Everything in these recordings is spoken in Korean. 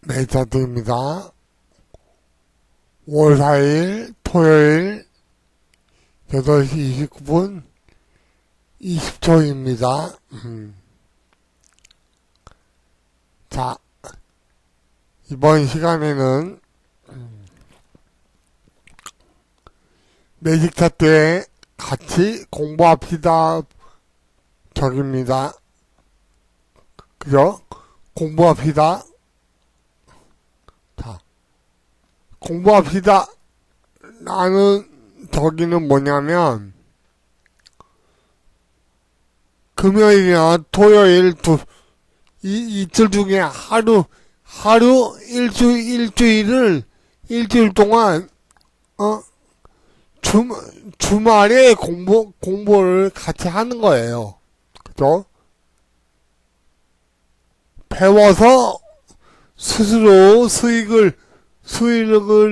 메이차트입니다. 5월 4일 토요일 8시 29분 20초입니다. 자, 이번 시간에는 매직 차트에 같이 공부합시다 적입니다. 그죠? 공부합시다. 자, 공부합시다. 라는 저기는 뭐냐면, 금요일이나 토요일 이틀 중에 일주일 동안, 주말에 공부를 같이 하는 거예요. 그죠? 배워서 스스로 수익을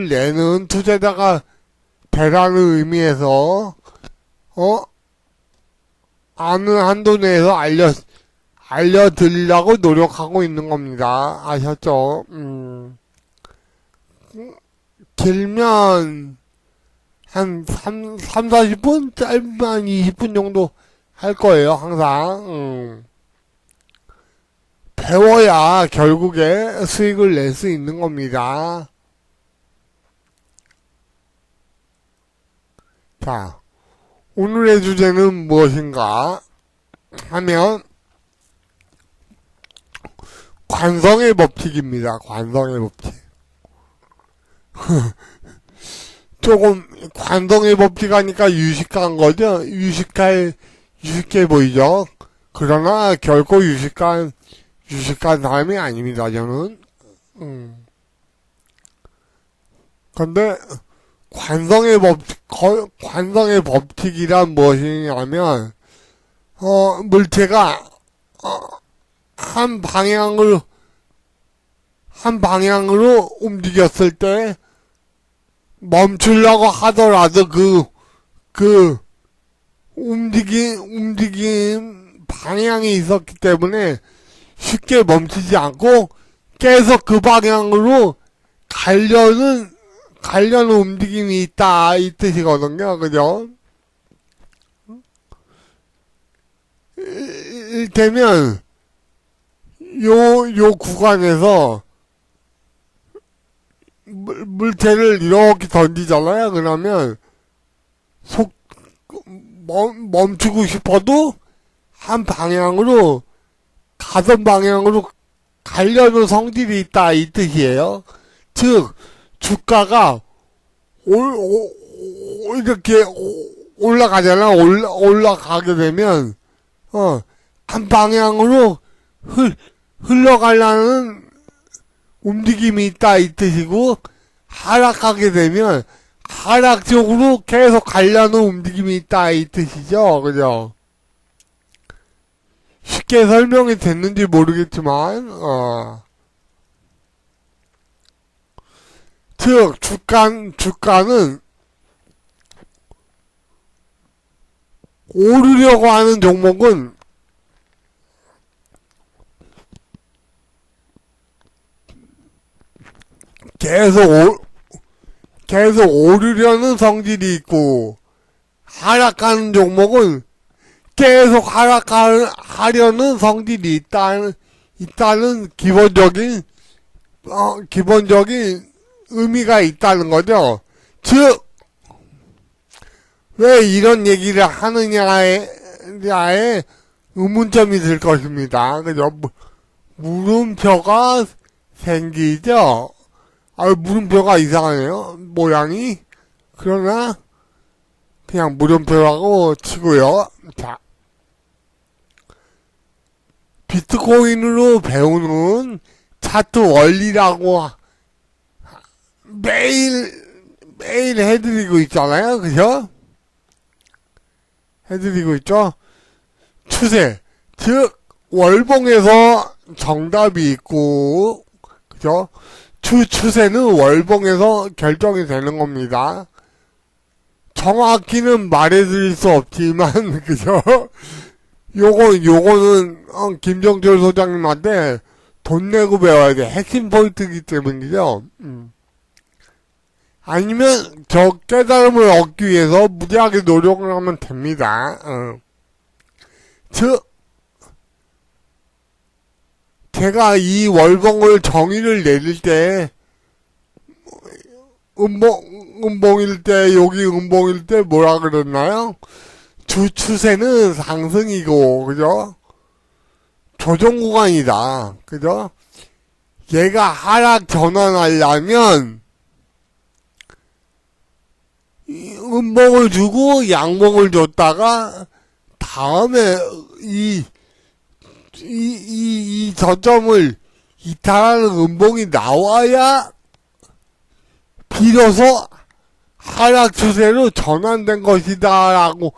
내는 투자자가 되라는 의미에서, 아는 한도 내에서 알려드리려고 노력하고 있는 겁니다. 아셨죠? 길면, 한 40분? 짧으면 20분 정도 할 거예요, 항상. 배워야 결국에 수익을 낼 수 있는 겁니다. 자, 오늘의 주제는 무엇인가 하면 관성의 법칙입니다. 관성의 법칙. 조금 관성의 법칙 하니까 유식한 거죠? 유식해 보이죠? 그러나 결코 유식한 사람이 아닙니다, 저는. 근데, 관성의 법칙이란 무엇이냐면, 물체가, 한 방향으로 움직였을 때, 멈추려고 하더라도 그 움직임 방향이 있었기 때문에, 쉽게 멈추지 않고 계속 그 방향으로 가려는 움직임이 있다 이 뜻이거든요. 그죠? 이를테면 요 구간에서 물체를 이렇게 던지잖아요. 그러면 멈추고 싶어도 한 방향으로 가던 방향으로 가려는 성질이 있다 이 뜻이에요. 즉 주가가 이렇게 올라가잖아. 올라가게 되면 한 방향으로 흘러가려는 움직임이 있다 이 뜻이고, 하락하게 되면 하락 쪽으로 계속 가려는 움직임이 있다 이 뜻이죠. 그죠? 쉽게 설명이 됐는지 모르겠지만, 즉, 주가는 오르려고 하는 종목은 계속 오르려는 성질이 있고, 하락하는 종목은 계속 하락하려는 성질이 있다는 기본적인 의미가 있다는 거죠. 즉, 왜 이런 얘기를 하느냐에 의문점이 들 것입니다. 그죠? 물음표가 생기죠? 물음표가 이상하네요. 모양이. 그러나, 그냥 물음표라고 치고요. 자. 비트코인으로 배우는 차트 원리라고 매일 해드리고 있잖아요. 그죠? 해드리고 있죠? 추세. 즉, 월봉에서 정답이 있고, 그죠? 추세는 월봉에서 결정이 되는 겁니다. 정확히는 말해드릴 수 없지만, 그죠? 요거는 김정철 소장님한테 돈 내고 배워야 돼. 핵심 포인트이기 때문이죠. 아니면 저 깨달음을 얻기 위해서 무리하게 노력을 하면 됩니다. 즉 제가 이 월봉을 정의를 내릴 때 음봉일 때 여기 음봉일 때 뭐라 그랬나요? 주 추세는 상승이고 그죠? 조정 구간이다. 그죠? 얘가 하락 전환하려면 음봉을 주고 양봉을 줬다가 다음에 이 저점을 이탈하는 음봉이 나와야 비로소 하락 추세로 전환된 것이다 라고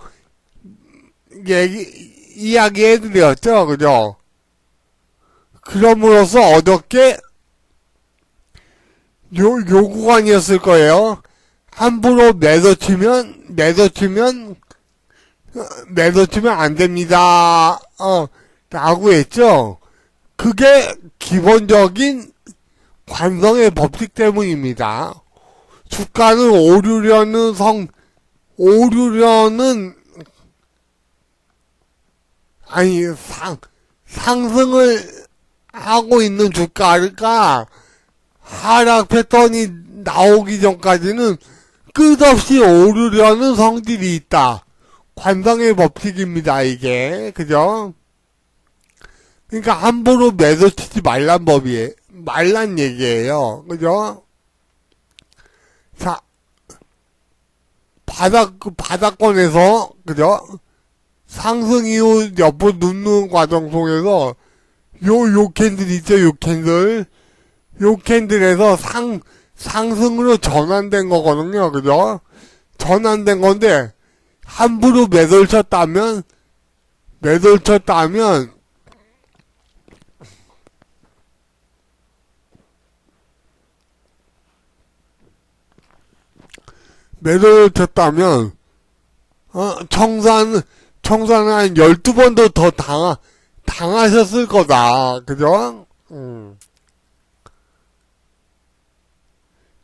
이야기해드렸죠. 그죠? 그럼으로써 어저께 요 구간이었을 거예요. 함부로 매도 치면 안 됩니다. 라고 했죠. 그게 기본적인 관성의 법칙 때문입니다. 주가는 상승을 하고 있는 주가가 하락 패턴이 나오기 전까지는 끝없이 오르려는 성질이 있다. 관성의 법칙입니다, 이게. 그죠? 그러니까 함부로 매도 치지 말란 얘기예요. 그죠? 자, 바닥권에서, 그죠? 상승 이후 옆으로 눕는 과정 속에서, 요 캔들 있죠, 요 캔들에서 상승으로 전환된 거거든요, 그죠? 전환된 건데, 함부로 매도를 쳤다면, 청산은 한 12번도 더 당하셨을 거다. 그죠?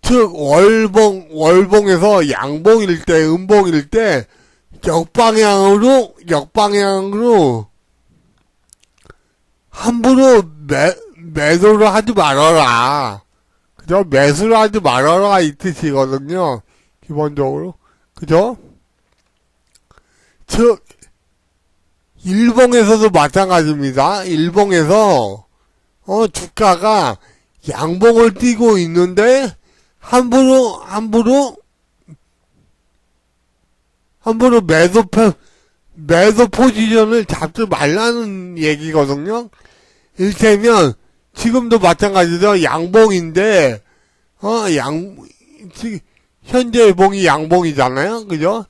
즉, 월봉에서 양봉일 때, 음봉일 때, 역방향으로, 함부로 매도를 하지 말아라. 그죠? 매수를 하지 말아라, 이 뜻이거든요. 기본적으로. 그죠? 즉, 일봉에서도 마찬가지입니다. 일봉에서, 주가가 양봉을 띄고 있는데, 함부로 매도 포지션을 잡지 말라는 얘기거든요. 일테면, 지금도 마찬가지죠. 양봉인데, 현재 봉이 양봉이잖아요. 그죠?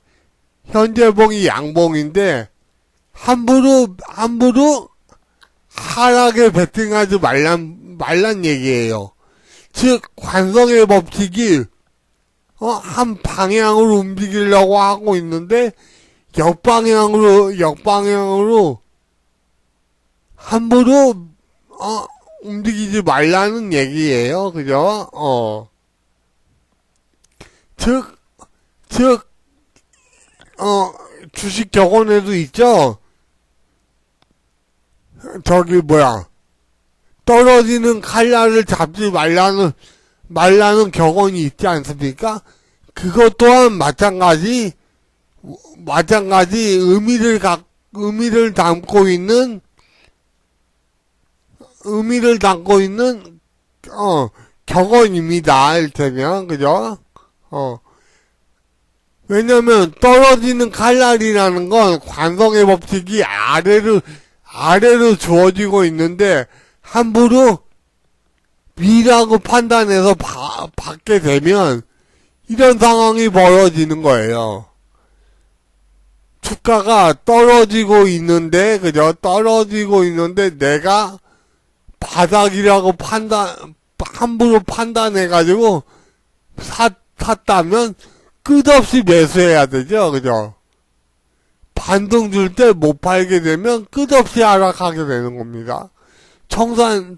현재 봉이 양봉인데, 함부로 하락에 베팅하지 말란 얘기예요. 즉, 관성의 법칙이, 한 방향으로 움직이려고 하고 있는데, 역방향으로, 함부로, 움직이지 말라는 얘기예요. 그죠? 주식 격언에도 있죠? 떨어지는 칼날을 잡지 말라는 격언이 있지 않습니까? 그것 또한 마찬가지 의미를 담고 있는, 격언입니다. 일테면, 그죠? 왜냐면, 떨어지는 칼날이라는 건 관성의 법칙이 아래로 주어지고 있는데, 함부로 위라고 판단해서 받게 되면, 이런 상황이 벌어지는 거예요. 주가가 떨어지고 있는데, 그죠? 떨어지고 있는데, 내가 바닥이라고 함부로 판단해가지고, 샀다면, 끝없이 매수해야 되죠, 그죠? 반등 줄 때 못 팔게 되면 끝없이 하락하게 되는 겁니다. 청산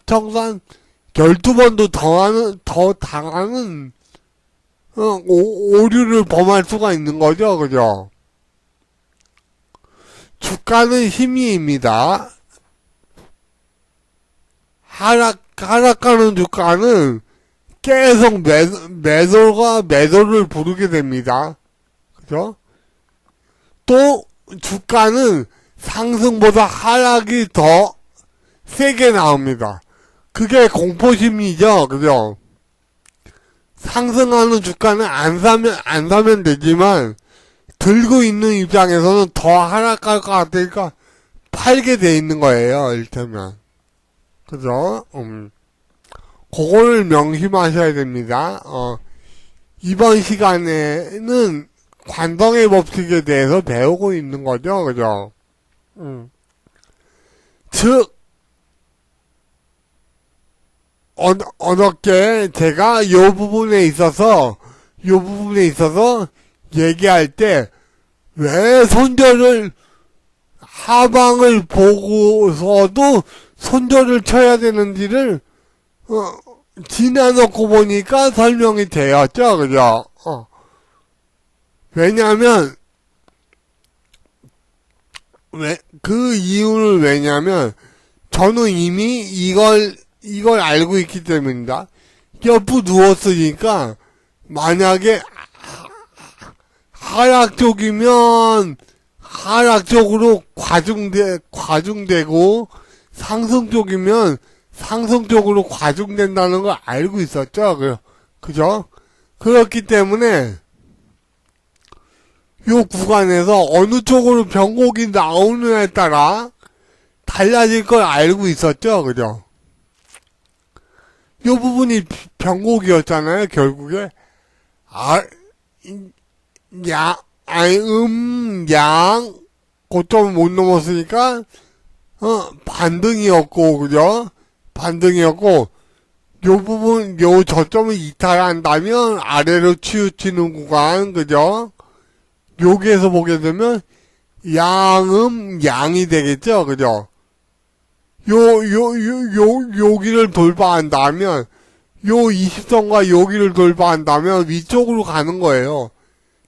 12번도 더 당하는, 오류를 범할 수가 있는 거죠. 그죠? 주가는 심리입니다. 하락하는 주가는 계속 매도를 부르게 됩니다. 그죠? 또, 주가는 상승보다 하락이 더 세게 나옵니다. 그게 공포심리죠. 그죠? 상승하는 주가는 안 사면 되지만, 들고 있는 입장에서는 더 하락할 것 같으니까 팔게 돼 있는 거예요. 일테면. 그죠? 그거를 명심하셔야 됩니다. 이번 시간에는 관성의 법칙에 대해서 배우고 있는 거죠. 그죠? 즉, 어저께 제가 요 부분에 있어서 얘기할 때, 왜 손절을, 하방을 보고서도 손절을 쳐야 되는지를, 지나놓고 보니까 설명이 되었죠. 그죠? 왜냐면, 그 이유를 왜냐면, 저는 이미 이걸 알고 있기 때문입니다. 옆으로 누웠으니까, 만약에, 하락 쪽이면, 하락 쪽으로 과중되고, 상승 쪽이면, 상승 쪽으로 과중된다는 걸 알고 있었죠. 그죠? 그렇기 때문에, 요 구간에서 어느 쪽으로 변곡이 나오느냐에 따라 달라질 걸 알고 있었죠. 그죠? 요 부분이 변곡이었잖아요. 결국에. 양, 고점을 못 넘었으니까, 반등이었고, 그죠? 반등이었고, 요 부분, 요 저점을 이탈한다면 아래로 치우치는 구간, 그죠? 여기에서 보게 되면 양이 되겠죠? 그죠? 여기를 돌파한다면, 요 20선과 여기를 돌파한다면 위쪽으로 가는 거예요.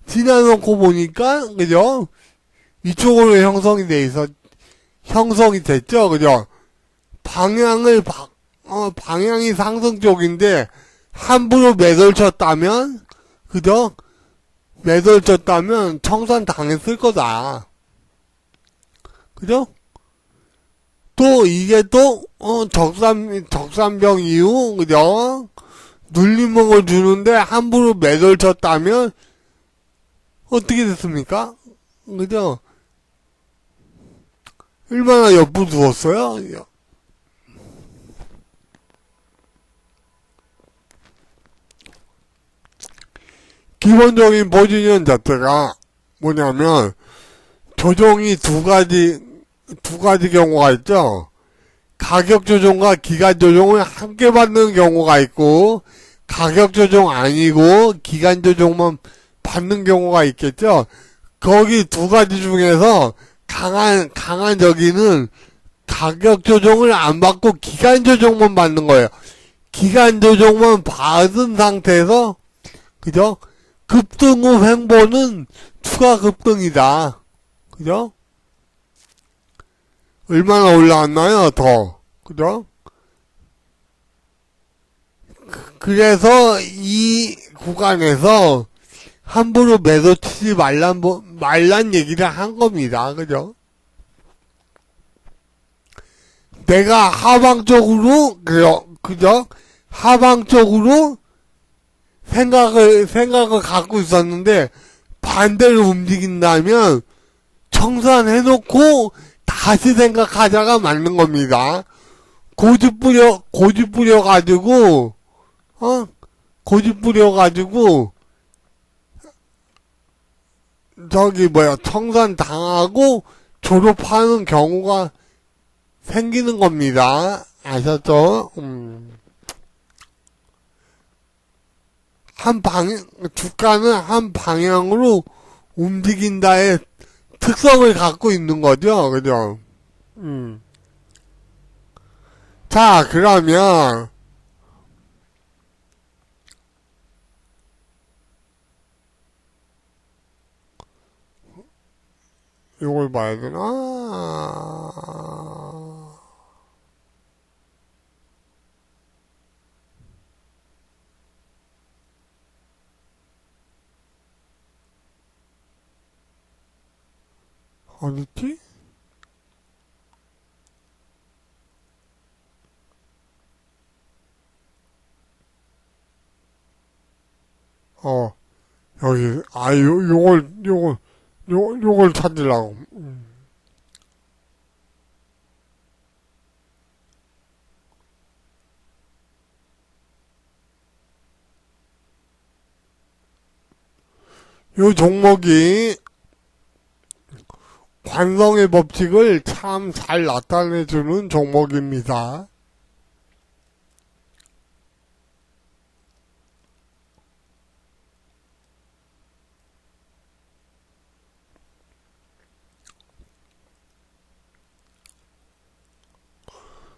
지나놓고 보니까, 그죠? 위쪽으로 형성이 됐죠? 그죠? 방향이 상승 쪽인데, 함부로 매도를 쳤다면, 그죠? 매도를 쳤다면 청산 당했을 거다. 그죠? 또 이게 또 적산병 이후 그죠? 눌림목을 주는데 함부로 매도를 쳤다면 어떻게 됐습니까? 그죠? 얼마나 옆으로 두었어요? 기본적인 포지션 자체가 뭐냐면, 조정이 두 가지 경우가 있죠. 가격 조정과 기간 조정을 함께 받는 경우가 있고, 가격 조정 아니고, 기간 조정만 받는 경우가 있겠죠. 거기 두 가지 중에서 강한 저기는 가격 조정을 안 받고 기간 조정만 받는 거예요. 기간 조정만 받은 상태에서, 그죠? 급등 후 횡보는 추가 급등이다. 그죠? 얼마나 올라왔나요? 더. 그죠? 그래서 이 구간에서 함부로 매도 치지 말란 얘기를 한 겁니다. 그죠? 내가 하방 쪽으로, 그죠? 하방 쪽으로 생각을 갖고 있었는데, 반대로 움직인다면, 청산해놓고, 다시 생각하자가 맞는 겁니다. 고집 부려가지고, 청산 당하고, 졸업하는 경우가 생기는 겁니다. 아셨죠? 주가는 한 방향으로 움직인다의 특성을 갖고 있는 거죠. 그죠? 자, 그러면, 이걸 봐야 되나? 어딨지? 어, 여기, 요걸 찾으려고. 요 종목이 관성의 법칙을 참 잘 나타내주는 종목입니다.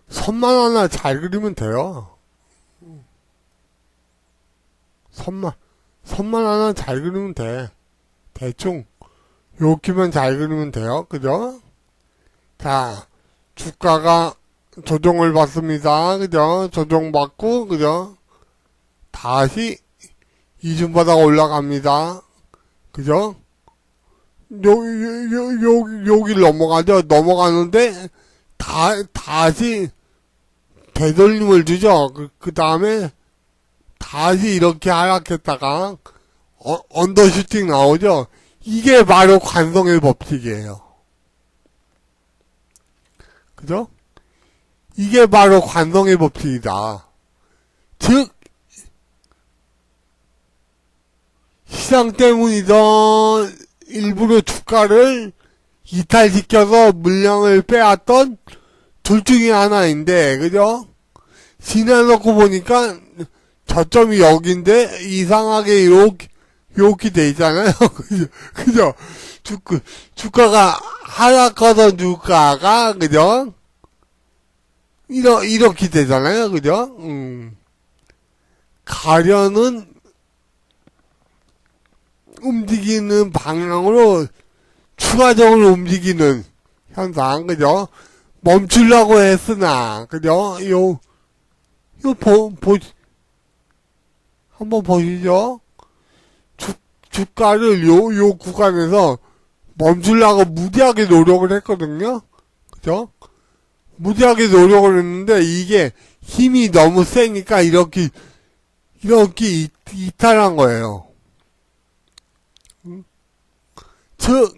선만 하나 잘 그리면 돼요. 선만 하나 잘 그리면 돼. 대충, 요기만 잘 그리면 돼요. 그죠? 자, 주가가 조정을 받습니다. 그죠? 조정받고, 그죠? 다시 이중바닥 올라갑니다. 그죠? 여기 넘어가죠? 넘어가는데, 다시 되돌림을 주죠. 그 다음에 다시 이렇게 하락했다가 언더슈팅 나오죠. 이게 바로 관성의 법칙이에요. 그죠? 이게 바로 관성의 법칙이다. 즉 시장 때문이던 일부러 주가를 이탈시켜서 물량을 빼앗던 둘 중에 하나인데, 그죠? 지나놓고 보니까 저점이 여긴데 이상하게 이렇게 돼 있잖아요. 그죠? 주가가 하락하던 주가가, 그죠? 이렇게 되잖아요. 그죠? 가려는 움직이는 방향으로 추가적으로 움직이는 현상. 그죠? 멈추려고 했으나, 그죠? 한번 보시죠. 주가를 요 구간에서 멈추려고 무리하게 노력을 했거든요. 그죠? 무리하게 노력을 했는데, 이게 힘이 너무 세니까 이렇게 이탈한 거예요. 즉,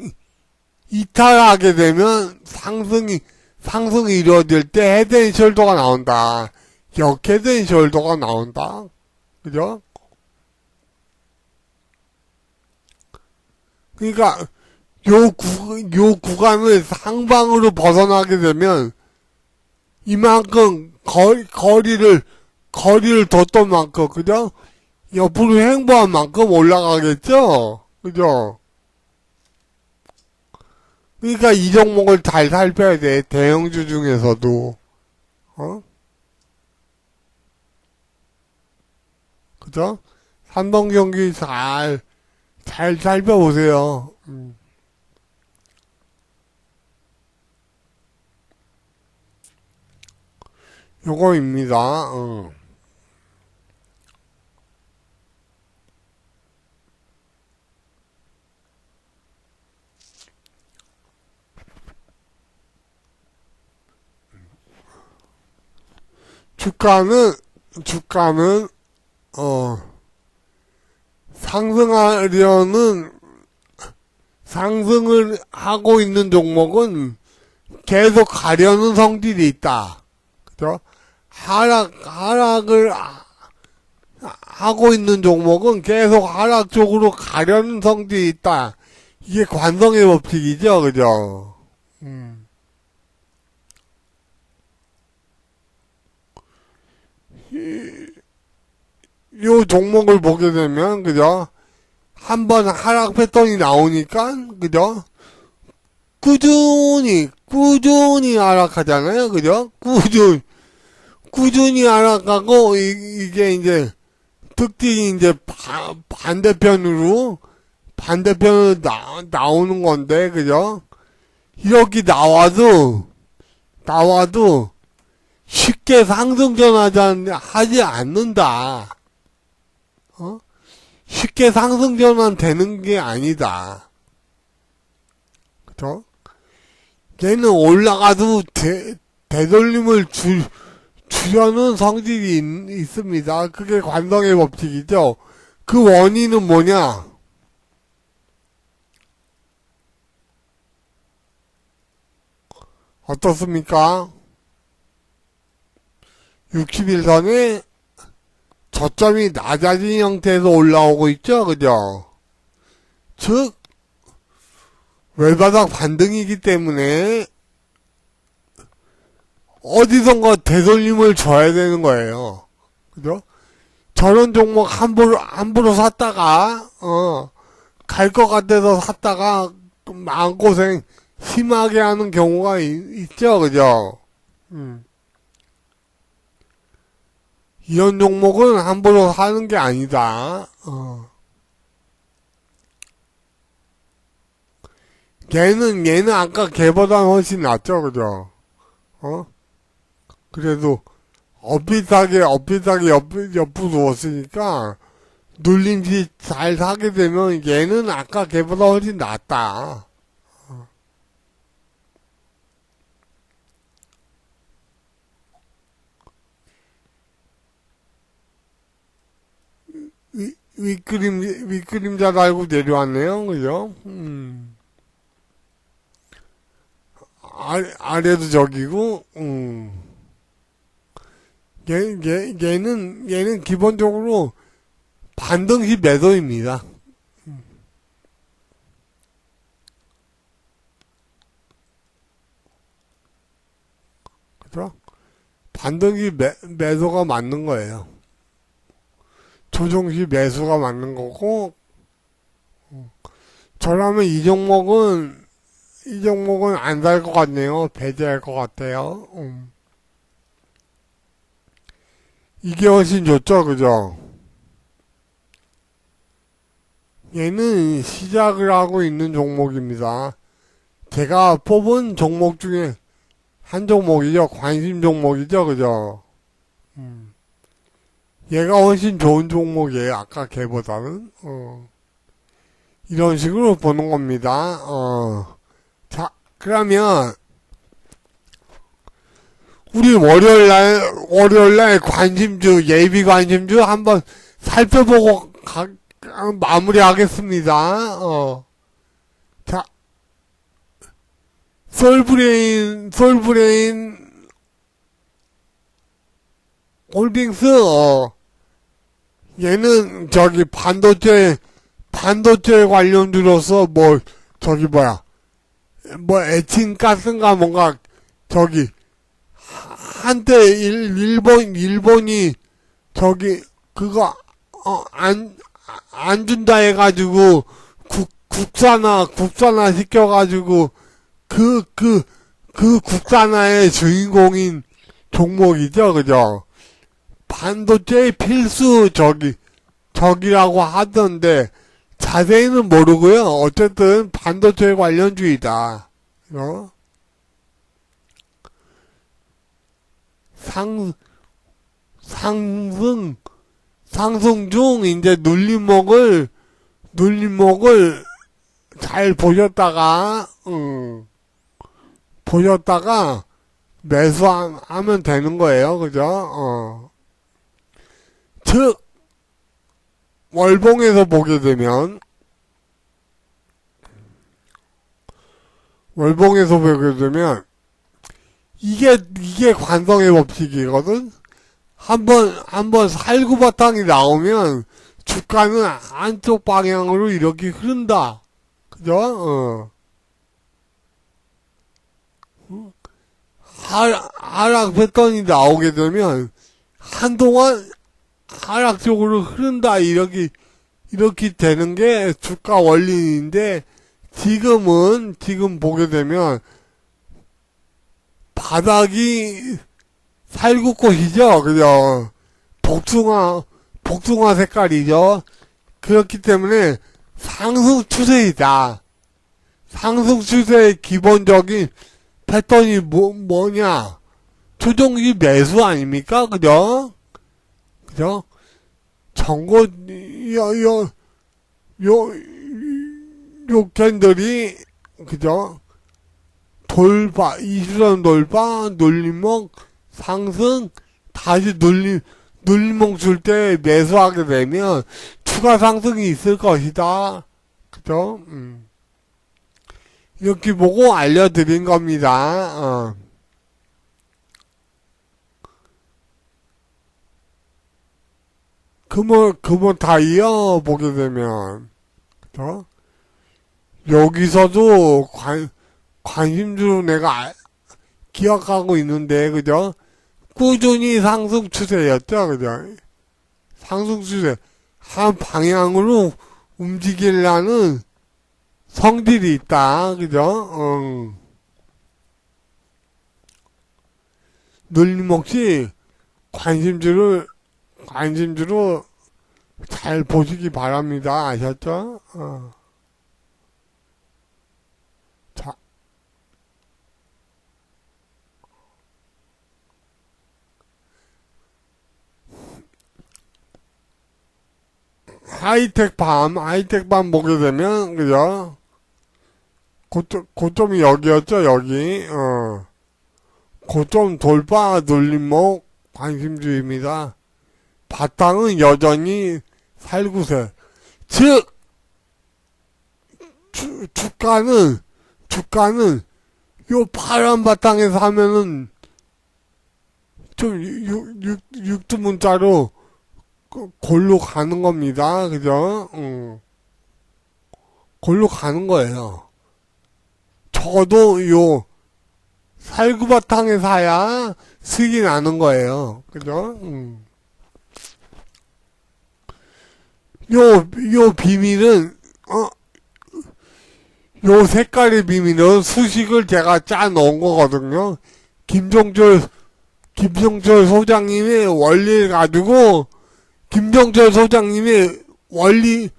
이탈하게 되면 상승이 이루어질 때 헤드앤숄더가 나온다. 역헤드앤숄더가 나온다. 그죠? 그러니까 요 구간을 상방으로 벗어나게 되면 이만큼 거리를 뒀던 만큼, 그죠? 옆으로 횡보한 만큼 올라가겠죠? 그죠? 그러니까 이 종목을 잘 살펴야 돼. 대형주 중에서도. 그죠? 삼성경기 잘 살펴보세요. 요거입니다. 주가는, 상승을 하고 있는 종목은 계속 가려는 성질이 있다. 그죠? 하락을 하고 있는 종목은 계속 하락 쪽으로 가려는 성질이 있다. 이게 관성의 법칙이죠. 그죠? 요 종목을 보게 되면, 그죠? 한번 하락 패턴이 나오니까, 그죠? 꾸준히 하락하잖아요. 그죠? 꾸준히 하락하고, 이게 이제, 특징이 이제 반대편으로 나오는 건데, 그죠? 이렇게 나와도 쉽게 상승 전환하지 않는다. 쉽게 상승 전환 되는 게 아니다. 그죠? 얘는 올라가도 되돌림을 주려는 성질이 있습니다. 그게 관성의 법칙이죠. 그 원인은 뭐냐? 어떻습니까? 61선에 저점이 낮아진 형태에서 올라오고 있죠, 그죠? 즉, 외바닥 반등이기 때문에 어디선가 되돌림을 줘야 되는 거예요. 그죠? 저런 종목 함부로 샀다가, 갈 것 같아서 샀다가, 마음고생 심하게 하는 경우가 있죠, 그죠? 이런 종목은 함부로 사는 게 아니다. 얘는 아까 걔보다 훨씬 낫죠, 그죠? 그래도, 엇비싸게 옆으로 누웠으니까, 눌림시 잘 사게 되면 얘는 아까 걔보다 훨씬 낫다. 윗그림자 달고 내려왔네요, 그죠? 아래도 저기고, 얘는 기본적으로 반등시 매도입니다. 그죠? 반등시 매도가 맞는 거예요. 조정시 매수가 맞는 거고, 저라면 이 종목은 안 살 것 같네요. 배제할 것 같아요. 이게 훨씬 좋죠, 그죠? 얘는 시작을 하고 있는 종목입니다. 제가 뽑은 종목 중에 한 종목이죠. 관심 종목이죠, 그죠? 얘가 훨씬 좋은 종목이에요. 아까 걔보다는. 이런 식으로 보는 겁니다. 자, 그러면 우리 월요일날 관심주, 예비 관심주 한번 살펴보고 마무리하겠습니다. 자, 솔브레인 홀딩스, 얘는 저기 반도체 관련주로서 에칭가스인가 뭔가 저기 한때 일본이 저기 그거 안 준다 해가지고 국산화 시켜가지고 그 국산화의 주인공인 종목이죠, 그죠? 반도체 필수 적이라고 하던데 자세히는 모르고요. 어쨌든 반도체 관련주의다. 상승 중 이제 눌림목을 잘 보셨다가 매수하면 되는 거예요. 그죠? 즉 월봉에서 보게 되면 이게 관성의 법칙이거든. 한번 살구바탕이 나오면 주가는 한쪽 방향으로 이렇게 흐른다. 그죠? 하락 패턴이 나오게 되면 한동안 하락 쪽으로 흐른다. 이렇게 되는 게 주가 원리인데 지금 보게 되면 바닥이 살구꽃이죠, 그죠? 복숭아 색깔이죠. 그렇기 때문에 상승 추세이다. 상승 추세의 기본적인 패턴이 뭐냐? 조정기 매수 아닙니까? 그죠? 그죠? 전고, 요 캔들이, 그죠? 이수선 돌파, 눌림목, 상승, 다시 눌림목 줄 때 매수하게 되면 추가 상승이 있을 것이다. 그죠? 이렇게 보고 알려드린 겁니다. 그뭐 다 이어보게 되면, 그죠? 여기서도 관심주로 내가 기억하고 있는데, 그죠? 꾸준히 상승 추세였죠, 그죠? 상승 추세. 한 방향으로 움직이려는 성질이 있다, 그죠? 눌림목시 관심주로 잘 보시기 바랍니다. 아셨죠? 자. 하이텍밤 보게 되면, 그죠? 고점이 여기였죠, 여기. 고점 돌파 눌림목 관심주입니다. 바탕은 여전히 살구세. 즉, 주가는 요 파란 바탕에서 하면은 좀 육두문자로 골로 가는 겁니다. 그죠? 골로 가는 거예요. 적어도 요 살구바탕에 사야 수익이 나는 거예요. 그죠? 요 비밀은, 요 색깔의 비밀은 수식을 제가 짜 놓은 거거든요. 김종철 소장님의 원리를 가지고, 김종철 소장님의 원리,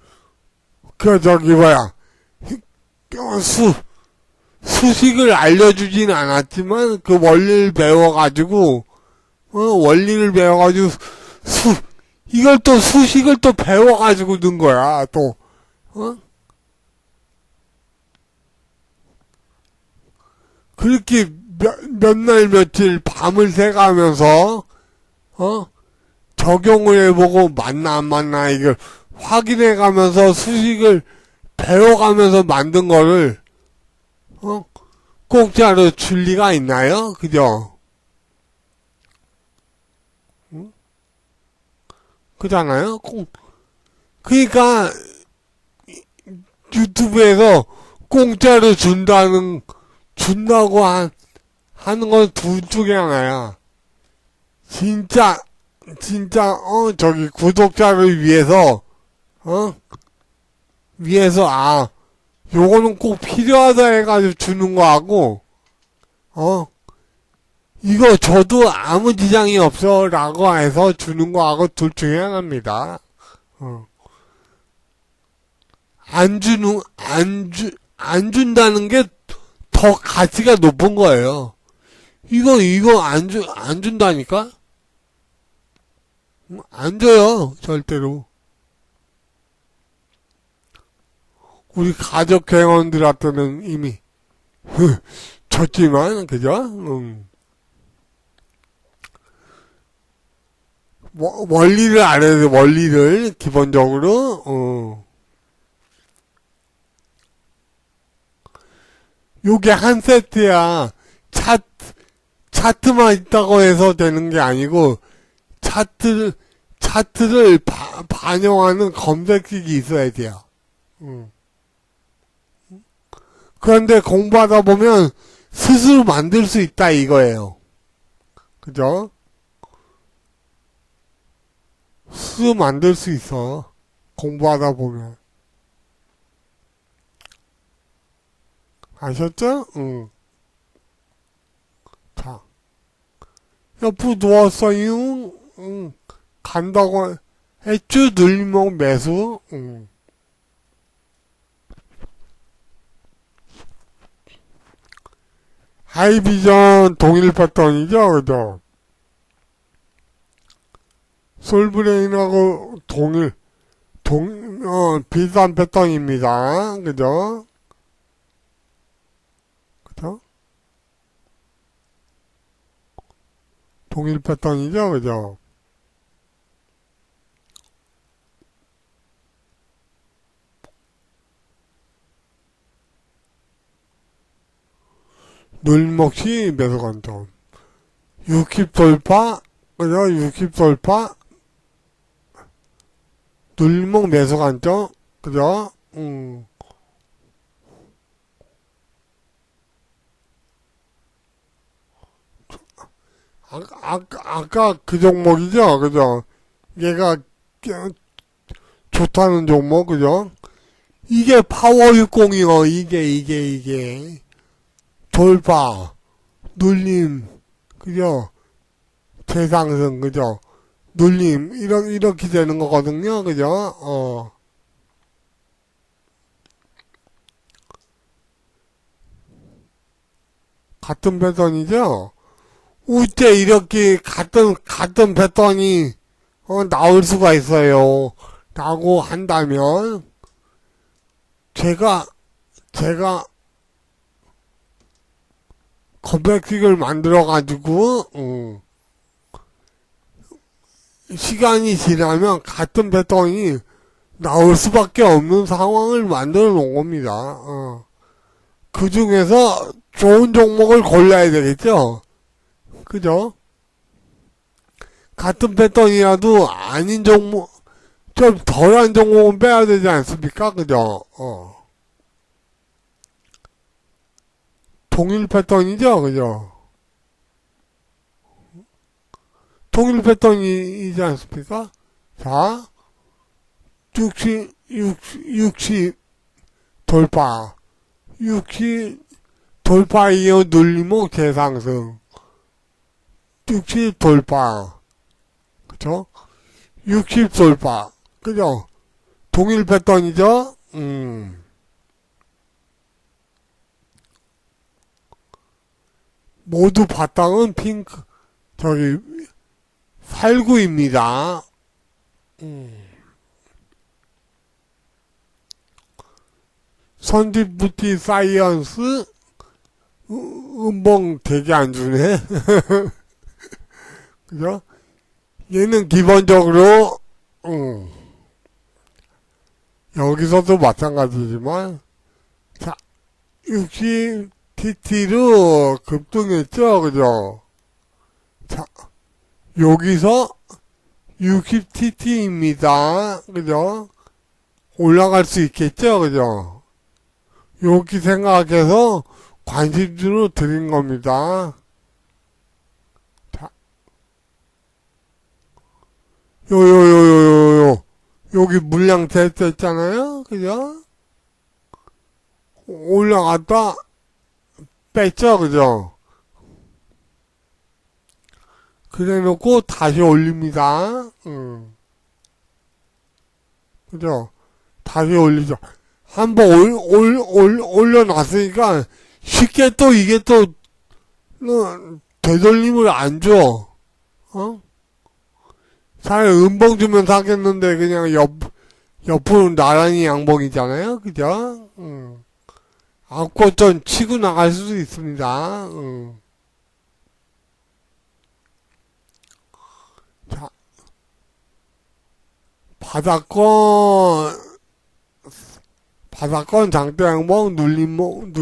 수식을 알려주진 않았지만, 그 원리를 배워가지고, 이걸 또 수식을 또 배워가지고 넣은 거야, 또. 그렇게 몇 날 며칠 밤을 새가면서, 적용을 해보고 맞나 안 맞나 이걸 확인해가면서 수식을 배워가면서 만든 거를, 공짜로 줄 리가 있나요? 그죠? 그잖아요? 그러니까 유튜브에서 공짜로 준다고 하는 건 둘 중에 하나야. 진짜 저기 구독자를 위해서 요거는 꼭 필요하다 해가지고 주는 거하고 이거 저도 아무 지장이 없어 라고 해서 주는 거하고 둘 중에 하나입니다. 안 준다는 게 더 가치가 높은 거예요. 이거 안 준다니까? 안 줘요, 절대로. 우리 가족 회원들한테는 이미 줬지만, 그죠? 원리를 알아야 돼, 원리를, 기본적으로, 요게 한 세트야. 차트만 있다고 해서 되는 게 아니고, 차트를 반영하는 검색식이 있어야 돼요. 그런데 공부하다 보면 스스로 만들 수 있다 이거예요. 그죠? 스스로 만들 수 있어. 공부하다 보면. 아셨죠? 자. 옆으로 누웠어요. 간다고 했죠. 늘목 매수. 하이비전 동일 패턴이죠, 그죠? 솔브레인하고 비슷한 패턴입니다. 그죠? 그죠? 동일 패턴이죠, 그죠? 늘목시 매수 관점. 60 돌파, 그죠? 60 돌파, 늘목 매수 관점, 그죠? 아까 그 종목이죠, 그죠? 얘가 좋다는 종목, 그죠? 이게 파워 60이요, 이게. 돌파, 눌림, 그죠? 재상승, 그죠? 눌림, 이렇게 되는 거거든요, 그죠? 같은 패턴이죠? 우째 이렇게 같은 패턴이, 나올 수가 있어요. 라고 한다면, 제가 컴팩식을 만들어가지고, 시간이 지나면 같은 패턴이 나올 수밖에 없는 상황을 만들어 놓은 겁니다. 그 중에서 좋은 종목을 골라야 되겠죠? 그죠? 같은 패턴이라도 아닌 종목, 좀 덜한 종목은 빼야 되지 않습니까? 그죠? 동일 패턴이죠? 그죠? 동일 패턴이지 않습니까? 자, 60 돌파. 60 돌파 이어 눌리목 재상승. 60 돌파. 그죠? 60 돌파. 그죠? 동일 패턴이죠? 모두 바탕은 핑크, 살구입니다. 선디부티 사이언스, 음봉 되게 안 주네. 그죠? 얘는 기본적으로, 여기서도 마찬가지지만, 자, 60TT로 급등했죠, 그죠? 자, 여기서 60TT입니다. 그죠? 올라갈 수 있겠죠, 그죠? 여기 생각해서 관심주로 드린 겁니다. 자, 여기 물량 됐잖아요, 그죠? 올라갔다 뺐죠, 그죠? 그래 놓고 다시 올립니다. 그죠? 다시 올리죠. 한번 올려놨으니까 쉽게 또 이게 또 되돌림을 안 줘. 차라리 음봉 주면 사겠는데 그냥 옆으로 나란히 양봉이잖아요. 그죠? 앞고점 치고 나갈 수도 있습니다. 자, 바닥권 장대 양봉 눌림목,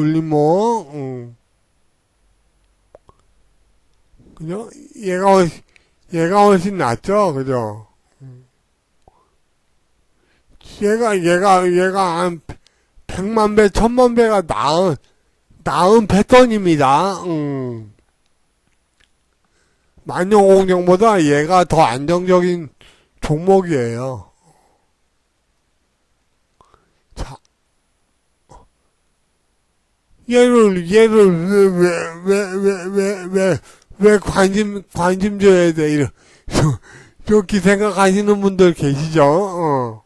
그죠? 얘가 훨씬 낫죠, 그죠? 얘가 한 100만 배, 1000만 배가 나은 패턴입니다. 만용공정보다 얘가 더 안정적인 종목이에요. 자, 얘를 왜 관심 줘야 돼? 이렇게 생각하시는 분들 계시죠?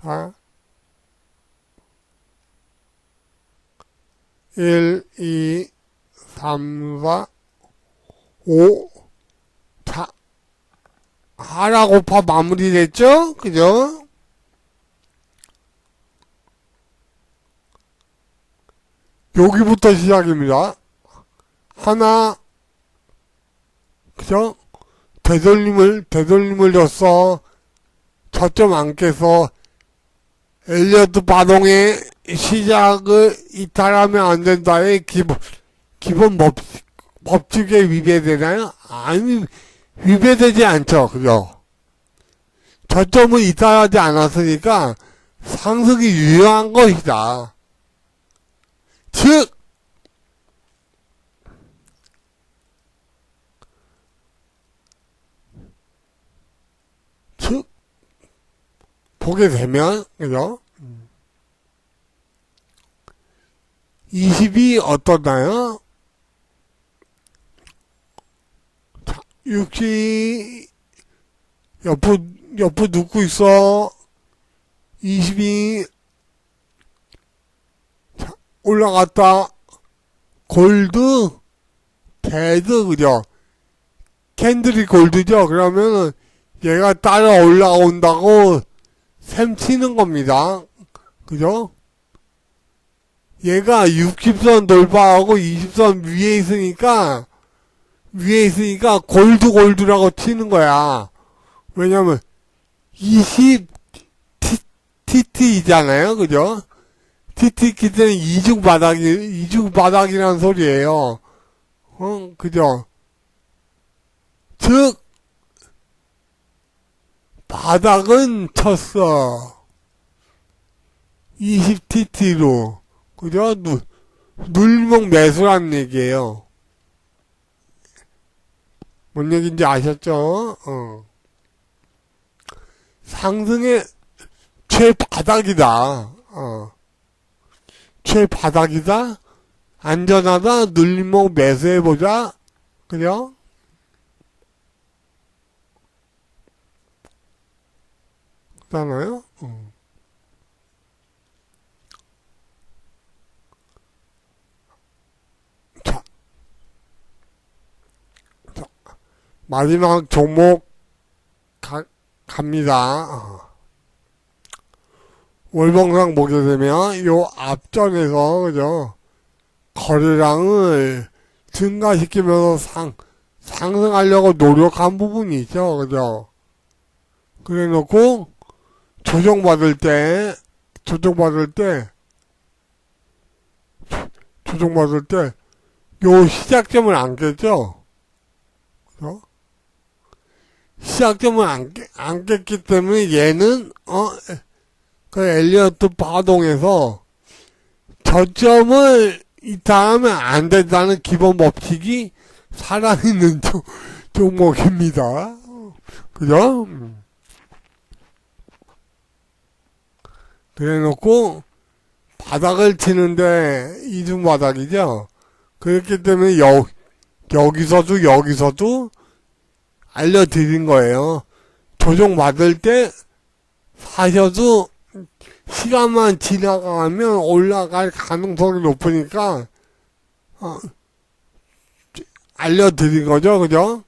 자, 1, 2, 3, 4, 5. 자, 하나 곱하 마무리 됐죠? 그죠? 여기부터 시작입니다. 하나, 그죠? 되돌림을 줬어. 저점 안 깨서 엘리어트 파동의 시작을 이탈하면 안 된다의 기본 법칙에 위배되나요? 아니, 위배되지 않죠. 그죠? 저점은 이탈하지 않았으니까 상승이 유효한 것이다. 즉, 보게 되면, 그죠? 20이 어떠나요? 자, 60, 옆으로 눕고 있어. 20이, 자, 올라갔다. 골드, 데드, 그죠? 캔들이 골드죠? 그러면은, 얘가 따라 올라온다고 셈 치는 겁니다. 그죠? 얘가 60선 돌파하고 20선 위에 있으니까 골드라고 치는 거야. 왜냐면 20 TT이잖아요. 그죠? TT 기대는 이중 바닥이라는 소리예요. 그죠? 즉, 바닥은 쳤어. 20TT로. 그죠? 눌목 매수란 얘기예요. 뭔 얘기인지 아셨죠? 상승의 최바닥이다. 최바닥이다. 안전하다. 눌목 매수해보자. 그죠? 그렇잖아요? 자, 마지막 종목 갑니다. 월봉상 보게 되면 요 앞전에서 그죠? 거래량을 증가시키면서 상승하려고 노력한 부분이 있죠. 그죠? 그래 놓고 조정받을 때 요 시작점을 안 깼죠? 그죠? 시작점을 안 깼기 때문에 얘는, 그 엘리어트 파동에서 저점을 이탈하면 안 된다는 기본 법칙이 살아있는 종목입니다. 그죠? 그래 놓고, 바닥을 치는데, 이중 바닥이죠? 그렇기 때문에 여기서도 알려드린 거예요. 조정 받을 때 사셔도 시간만 지나가면 올라갈 가능성이 높으니까 알려드린 거죠. 그죠?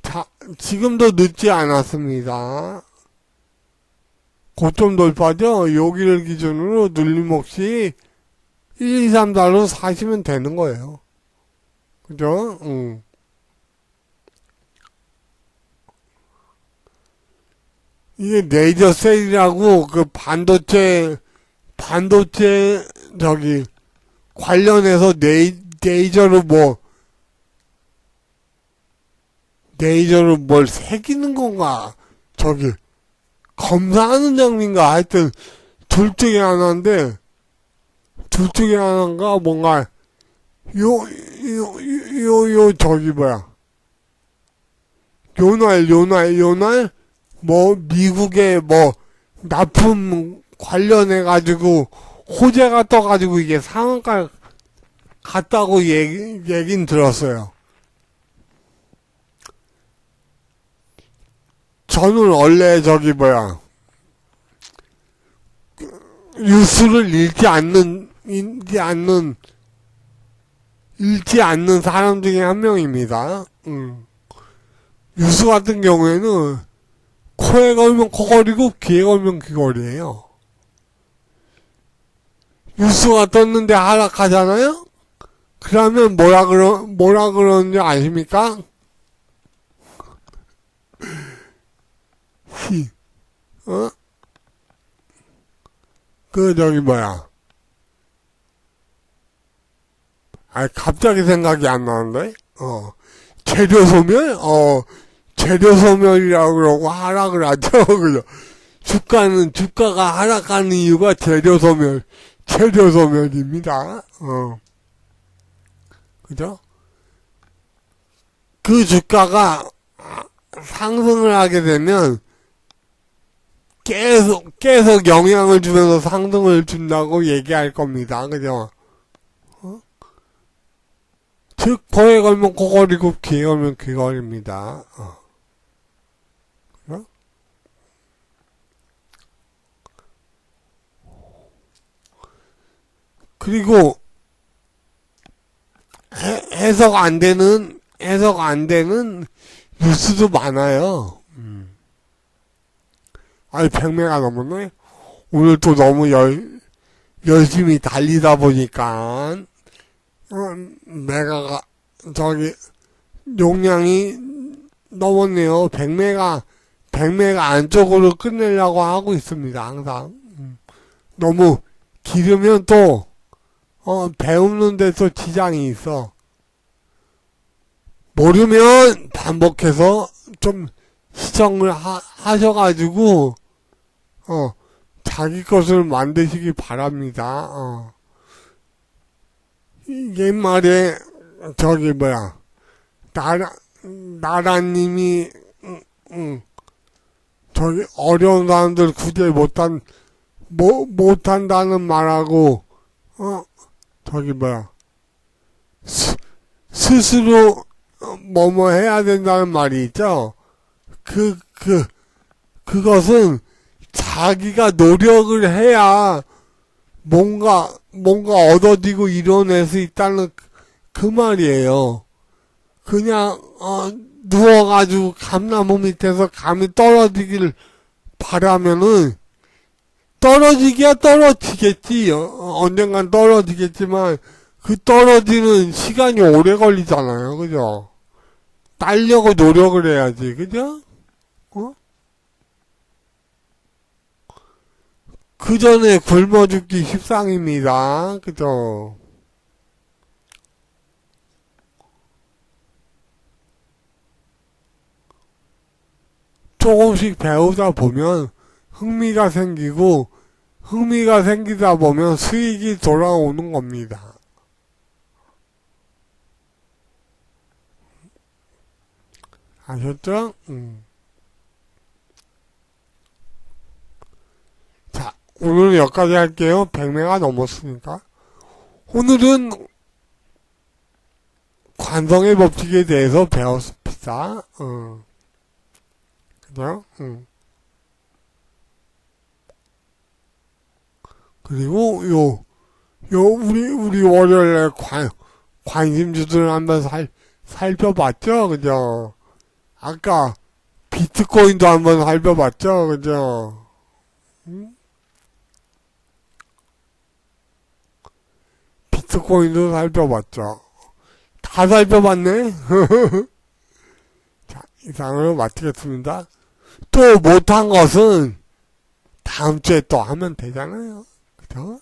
자, 지금도 늦지 않았습니다. 고점 돌파죠? 여기를 기준으로 눌림없이 1, 2, 3, 4로 사시면 되는 거예요. 그죠? 이게 레이저 셀이라고 그 반도체 관련해서 레이저로 뭘 새기는 건가? 검사하는 장비인가? 하여튼 둘 중에 하나인가 뭔가 요날 미국의 납품 관련해가지고 호재가 떠가지고 이게 상한가 같다고 얘긴 들었어요. 저는 원래 뉴스를 읽지 않는 사람 중에 한 명입니다. 뉴스 같은 경우에는 코에 걸면 코걸이고 귀에 걸면 귀걸이에요. 뉴스가 떴는데 하락하잖아요? 그러면 뭐라 그러는지 아십니까? 갑자기 생각이 안 나는데? 재료소멸? 재료소멸이라고 그러고 하락을 하죠. 그죠? 주가가 하락하는 이유가 재료소멸입니다. 그죠? 그 주가가 상승을 하게 되면 계속 영향을 주면서 상승을 준다고 얘기할 겁니다. 그죠? 즉, 코에 걸면 코걸이고 귀에 걸면 귀걸입니다. 그죠? 그리고 해석 안 되는 뉴스도 많아요. 아니, 100매가 넘었네? 오늘 또 너무 열심히 달리다 보니까, 용량이 넘었네요. 100매가 안쪽으로 끝내려고 하고 있습니다, 항상. 너무 길으면 또, 배우는 데서 지장이 있어. 모르면 반복해서 좀 시청을 하셔가지고, 자기 것을 만드시기 바랍니다. 옛말에, 나라님이, 어려운 사람들 구제 못한다는 말하고, 스스로, 뭐뭐 해야 된다는 말이 있죠? 그것은 자기가 노력을 해야 뭔가 얻어지고 이뤄낼 수 있다는 그 말이에요. 그냥, 누워가지고 감나무 밑에서 감이 떨어지길 바라면은, 떨어지기야 떨어지겠지. 언젠간 떨어지겠지만, 그 떨어지는 시간이 오래 걸리잖아요. 그죠? 따려고 노력을 해야지. 그죠? 그 전에 굶어 죽기 십상입니다. 그죠? 조금씩 배우다 보면 흥미가 생기다 보면 수익이 돌아오는 겁니다. 아셨죠? 자, 오늘은 여기까지 할게요. 100매가 넘었으니까. 오늘은 관성의 법칙에 대해서 배웠습니다. 그죠? 그리고 우리 월요일에 관심주들을 한번 살펴봤죠? 그죠? 아까 비트코인도 한번 살펴봤죠? 그죠? 비트코인도 살펴봤죠? 다 살펴봤네? 자, 이상으로 마치겠습니다. 또 못한 것은 다음 주에 또 하면 되잖아요. 그죠?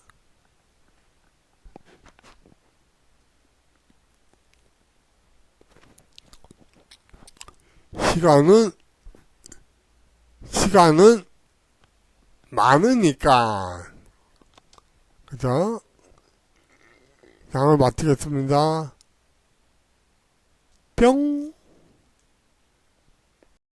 시간은 많으니까. 그죠? 이상으로 마치겠습니다. 뿅!